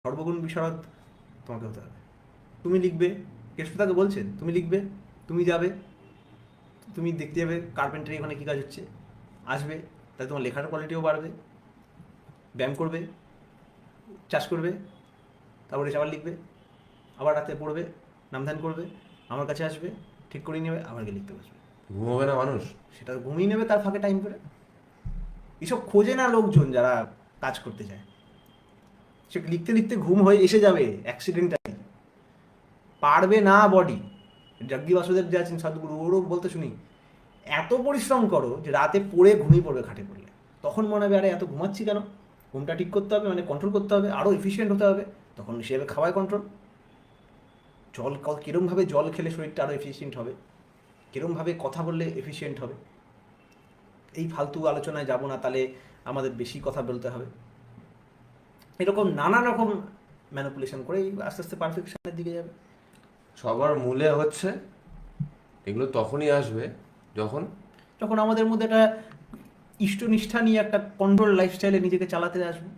সর্বগুণ বিশারদ তোমাকে হতে হবে। তুমি লিখবে, কেষ্টতাকে বলছেন তুমি লিখবে, তুমি যাবে, তুমি দেখতে যাবে কার্পেন্টারি ওখানে কী কাজ হচ্ছে, আসবে, তাই তোমার লেখার কোয়ালিটিও বাড়বে, ব্যায়াম করবে, চাষ করবে, তারপরে এসে আবার লিখবে, আবার রাতে পড়বে, নামধান করবে, আমার কাছে আসবে, ঠিক করে নেবে, আবার গিয়ে লিখতে বসবে। ঘুমোবে না মানুষ? সেটা ঘুমিয়ে নেবে তার ফাঁকে টাইম করে। এসব খোঁজে না লোকজন যারা কাজ করতে চায়। সে লিখতে লিখতে ঘুম হয়ে এসে যাবে অ্যাক্সিডেন্টালি, পারবে না বডি। জগ্গি বাসুদেব যে আছেন সাধুগুরু, ওরও বলতে শুনি, এত পরিশ্রম করো যে রাতে পড়ে ঘুমিয়ে পড়বে খাটে পড়লে, তখন মনে হবে আরে এত ঘুমাচ্ছি কেন, ঘুমটা ঠিক করতে হবে, মানে কন্ট্রোল করতে হবে, আরও এফিসিয়েন্ট হতে হবে, তখন সেভাবে খাওয়ায় কন্ট্রোল। জল কীরমভাবে জল খেলে শরীরটা আরও এফিসিয়েন্ট হবে, কীরমভাবে কথা বললে এফিসিয়েন্ট হবে। এই ফালতু আলোচনায় যাব না, তাহলে আমাদের বেশি কথা বলতে হবে। এরকম নানা রকম ম্যানিপুলেশন করে আস্তে আস্তে পারফেকশনের দিকে যাবে। সবার মূলে হচ্ছে এগুলো তখনই আসবে যখন যখন আমাদের মধ্যে একটা ইষ্টনিষ্ঠা নিয়ে একটা কন্ট্রোল লাইফস্টাইলে নিজেকে চালাতে আসবে।